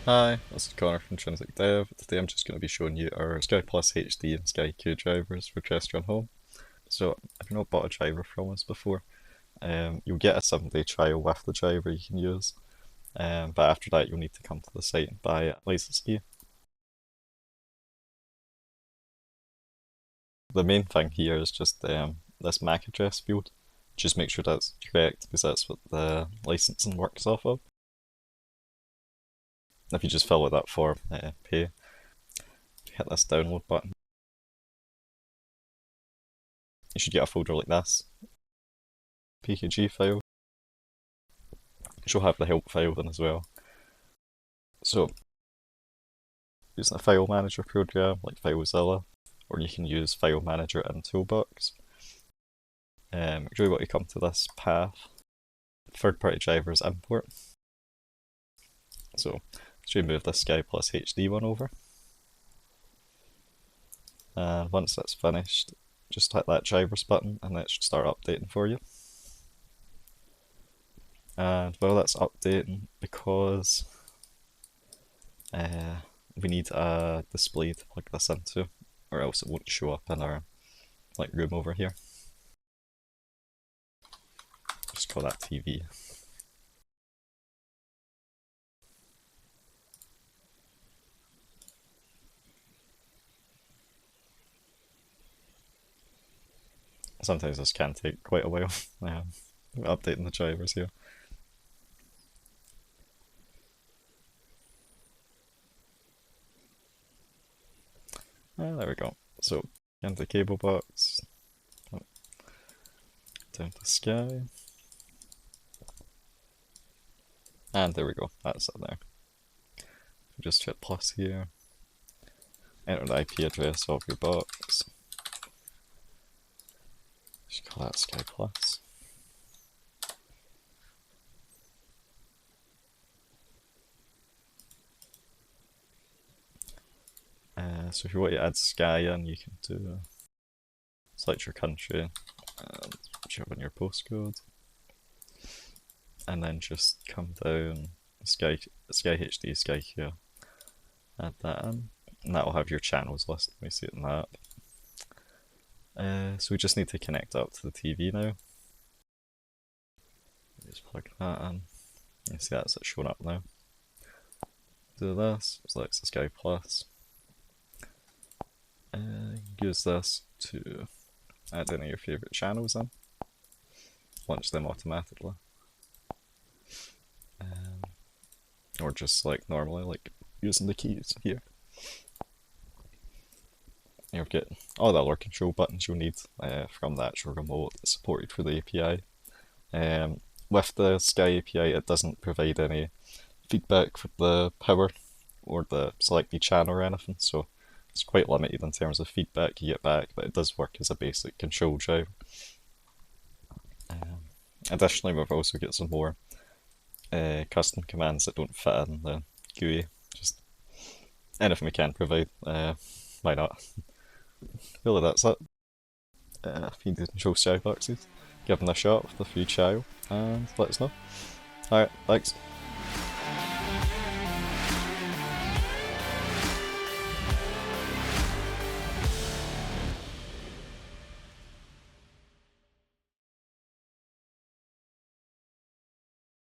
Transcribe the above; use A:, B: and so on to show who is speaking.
A: Hi, this is Connor from Intrinsic Dev. Today I'm just going to be showing you our Sky+HD and SkyQ drivers for Crestron Home. So if you've not bought a driver from us before, you'll get a 7-day trial with the driver you can use. But after that you'll need to come to the site and buy a license key. The main thing here is just this MAC address field. Just make sure that's correct because that's what the licensing works off of. If you just fill out that form, pay, hit this download button. You should get a folder like this. PKG file. It should have the help file in as well. So, using a file manager program like FileZilla, or you can use File Manager in Toolbox. Make sure you come to this path, third-party drivers import. So, let's remove this Sky+HD one over. And once that's finished, just hit that drivers button and that should start updating for you. And while that's updating, because we need a display to plug this into, or else it won't show up in our room over here. Just call that TV. Sometimes this can take quite a while, updating the drivers here. There we go. So, into the cable box, down to Sky, and there we go, that's it there. Just hit plus here, enter the IP address of your box, just call that Sky Plus. So if you want to add Sky in, you can do select your country and shove in your postcode, and then just come down Sky HD, SkyQ, add that in, and that will have your channels listed when you see it in the app. So we just need to connect up to the TV now. Just plug that in. You see that's showing up now. Do this, select the Sky Plus. Use this to add any of your favourite channels in. Launch them automatically. Or just select normally, like using the keys here. You'll get all the other control buttons you'll need from the actual remote that's supported for the API. With the Sky API, it doesn't provide any feedback for the power or the selected channel or anything, so it's quite limited in terms of feedback you get back, but it does work as a basic control driver. Additionally, we've also got some more custom commands that don't fit in the GUI. Just anything we can provide, why not? Really, that's it. If you need to control sky boxes, give them a shot with a free trial and let us know. Alright, thanks.